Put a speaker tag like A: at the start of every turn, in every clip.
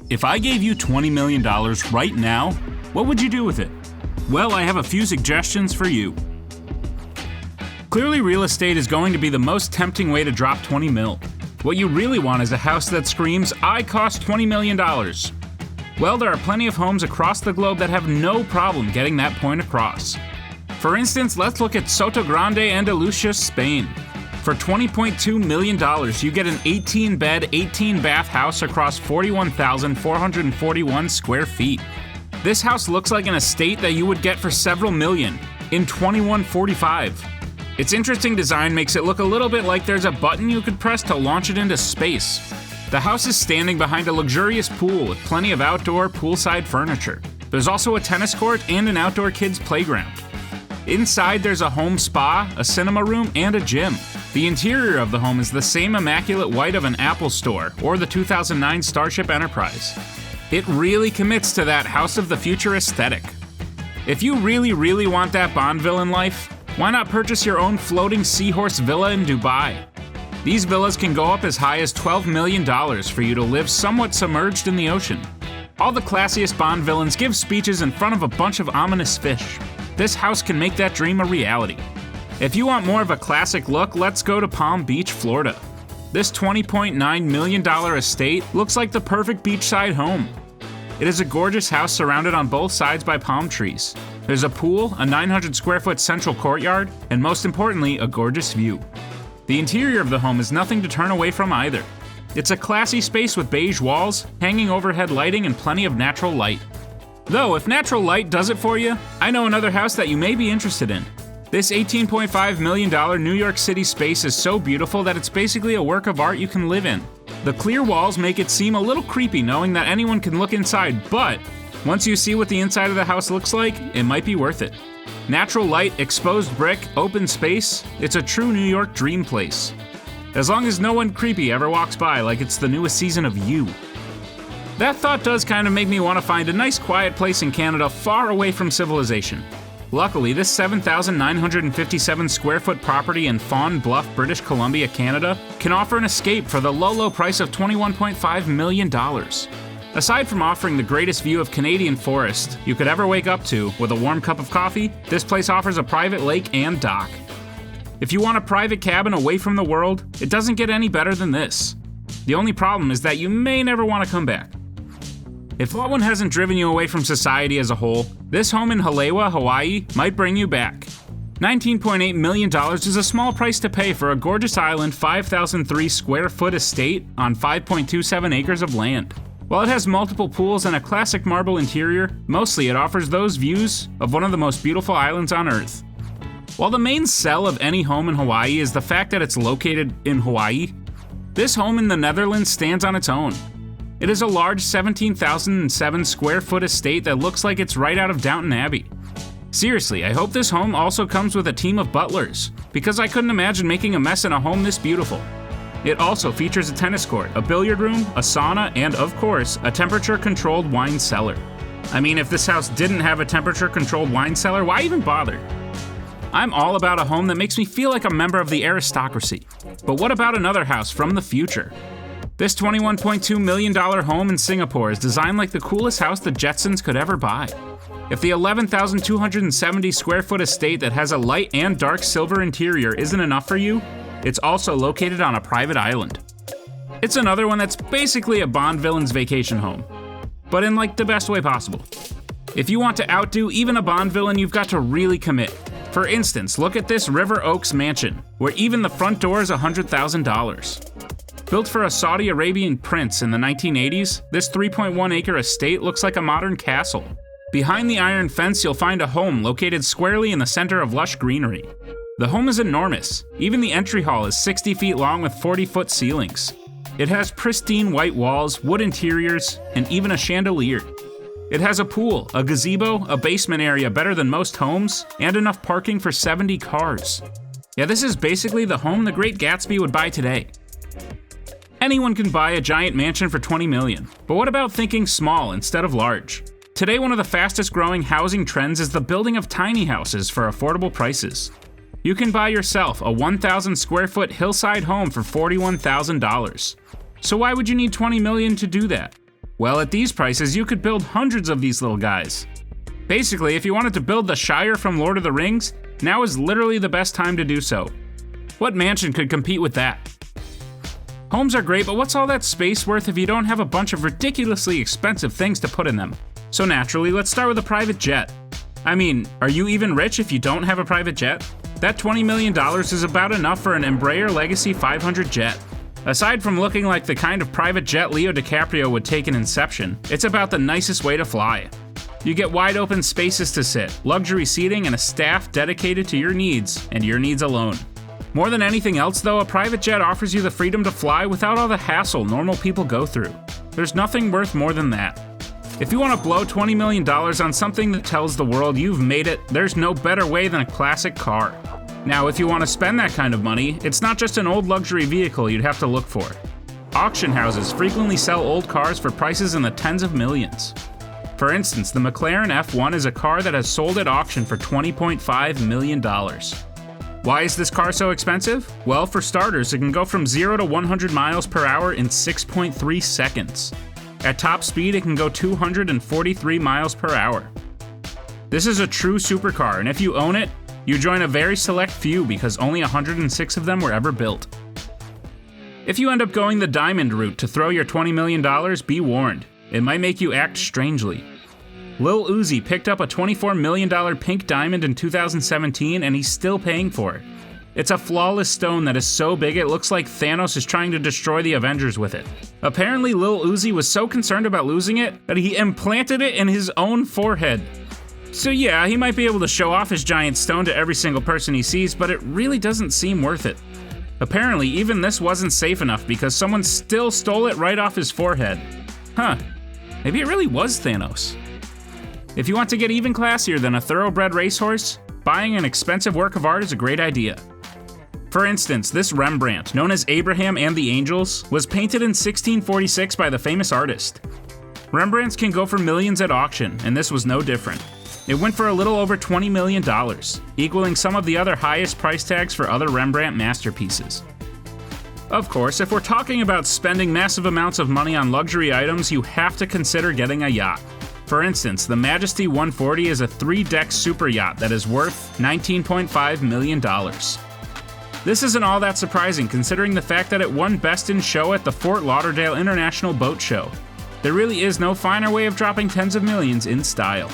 A: If I gave you $20 million right now, what would you do with it? Well, I have a few suggestions for you. Clearly, real estate is going to be the most tempting way to drop 20 mil. What you really want is a house that screams, I cost $20 million. Well, there are plenty of homes across the globe that have no problem getting that point across. For instance, let's look at Sotogrande, Andalusia, Spain. For $20.2 million, you get an 18-bed, 18-bath house across 41,441 square feet. This house looks like an estate that you would get for several million in $21.45. Its interesting design makes it look a little bit like there's a button you could press to launch it into space. The house is standing behind a luxurious pool with plenty of outdoor poolside furniture. There's also a tennis court and an outdoor kids playground. Inside, there's a home spa, a cinema room, and a gym. The interior of the home is the same immaculate white of an Apple store or the 2009 Starship Enterprise. It really commits to that House of the Future aesthetic. If you really want that Bond villain life, why not purchase your own floating seahorse villa in Dubai? These villas can go up as high as $12 million for you to live somewhat submerged in the ocean. All the classiest Bond villains give speeches in front of a bunch of ominous fish. This house can make that dream a reality. If you want more of a classic look, let's go to Palm Beach, Florida. This $20.9 million estate looks like the perfect beachside home. It is a gorgeous house surrounded on both sides by palm trees. There's a pool, a 900 square foot central courtyard, and most importantly, a gorgeous view. The interior of the home is nothing to turn away from either. It's a classy space with beige walls, hanging overhead lighting, and plenty of natural light. Though, if natural light does it for you, I know another house that you may be interested in. This $18.5 million New York City space is so beautiful that it's basically a work of art you can live in. The clear walls make it seem a little creepy knowing that anyone can look inside, but once you see what the inside of the house looks like, it might be worth it. Natural light, exposed brick, open space, it's a true New York dream place. As long as no one creepy ever walks by like it's the newest season of You. That thought does kind of make me want to find a nice quiet place in Canada far away from civilization. Luckily, this 7,957 square foot property in Fawn Bluff, British Columbia, Canada, can offer an escape for the low price of $21.5 million. Aside from offering the greatest view of Canadian forest you could ever wake up to with a warm cup of coffee, this place offers a private lake and dock. If you want a private cabin away from the world, it doesn't get any better than this. The only problem is that you may never want to come back. If that one hasn't driven you away from society as a whole, this home in Halewa, Hawaii might bring you back. $19.8 million is a small price to pay for a gorgeous island 5,003 square foot estate on 5.27 acres of land. While it has multiple pools and a classic marble interior, mostly it offers those views of one of the most beautiful islands on Earth. While the main sell of any home in Hawaii is the fact that it's located in Hawaii, this home in the Netherlands stands on its own. It is a large 17,007 square foot estate that looks like it's right out of Downton Abbey. Seriously, I hope this home also comes with a team of butlers, because I couldn't imagine making a mess in a home this beautiful. It also features a tennis court, a billiard room, a sauna, and of course, a temperature-controlled wine cellar. I mean, if this house didn't have a temperature-controlled wine cellar, why even bother? I'm all about a home that makes me feel like a member of the aristocracy. But what about another house from the future? This $21.2 million home in Singapore is designed like the coolest house the Jetsons could ever buy. If the 11,270 square foot estate that has a light and dark silver interior isn't enough for you, it's also located on a private island. It's another one that's basically a Bond villain's vacation home, but in like the best way possible. If you want to outdo even a Bond villain, you've got to really commit. For instance, look at this River Oaks mansion, where even the front door is $100,000. Built for a Saudi Arabian prince in the 1980s, this 3.1 acre estate looks like a modern castle. Behind the iron fence, you'll find a home located squarely in the center of lush greenery. The home is enormous. Even the entry hall is 60 feet long with 40-foot ceilings. It has pristine white walls, wood interiors, and even a chandelier. It has a pool, a gazebo, a basement area better than most homes, and enough parking for 70 cars. Yeah, this is basically the home the Great Gatsby would buy today. Anyone can buy a giant mansion for $20 million, but what about thinking small instead of large? Today, one of the fastest growing housing trends is the building of tiny houses for affordable prices. You can buy yourself a 1,000 square foot hillside home for $41,000. So why would you need $20 million to do that? Well, at these prices, you could build hundreds of these little guys. Basically, if you wanted to build the Shire from Lord of the Rings, now is literally the best time to do so. What mansion could compete with that? Homes are great, but what's all that space worth if you don't have a bunch of ridiculously expensive things to put in them? So naturally, let's start with a private jet. I mean, are you even rich if you don't have a private jet? That $20 million is about enough for an Embraer Legacy 500 jet. Aside from looking like the kind of private jet Leo DiCaprio would take in Inception, it's about the nicest way to fly. You get wide open spaces to sit, luxury seating, and a staff dedicated to your needs, and your needs alone. More than anything else though, a private jet offers you the freedom to fly without all the hassle normal people go through. There's nothing worth more than that. If you want to blow $20 million on something that tells the world you've made it, there's no better way than a classic car. Now, if you want to spend that kind of money, it's not just an old luxury vehicle you'd have to look for. Auction houses frequently sell old cars for prices in the tens of millions. For instance, the McLaren F1 is a car that has sold at auction for $20.5 million. Why is this car so expensive? Well, for starters, it can go from 0 to 100 miles per hour in 6.3 seconds. At top speed, it can go 243 miles per hour. This is a true supercar, and if you own it, you join a very select few because only 106 of them were ever built. If you end up going the diamond route to throw your $20 million, be warned. It might make you act strangely. Lil Uzi picked up a $24 million pink diamond in 2017 and he's still paying for it. It's a flawless stone that is so big it looks like Thanos is trying to destroy the Avengers with it. Apparently Lil Uzi was so concerned about losing it that he implanted it in his own forehead. So yeah, he might be able to show off his giant stone to every single person he sees, but it really doesn't seem worth it. Apparently even this wasn't safe enough because someone still stole it right off his forehead. Huh, maybe it really was Thanos. If you want to get even classier than a thoroughbred racehorse, buying an expensive work of art is a great idea. For instance, this Rembrandt, known as Abraham and the Angels, was painted in 1646 by the famous artist. Rembrandts can go for millions at auction, and this was no different. It went for a little over $20 million, equaling some of the other highest price tags for other Rembrandt masterpieces. Of course, if we're talking about spending massive amounts of money on luxury items, you have to consider getting a yacht. For instance, the Majesty 140 is a 3-deck super yacht that is worth $19.5 million. This isn't all that surprising considering the fact that it won Best in Show at the Fort Lauderdale International Boat Show. There really is no finer way of dropping tens of millions in style.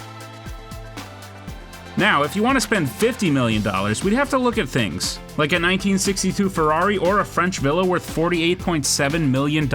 A: Now, if you want to spend $50 million, we'd have to look at things like a 1962 Ferrari or a French villa worth $48.7 million.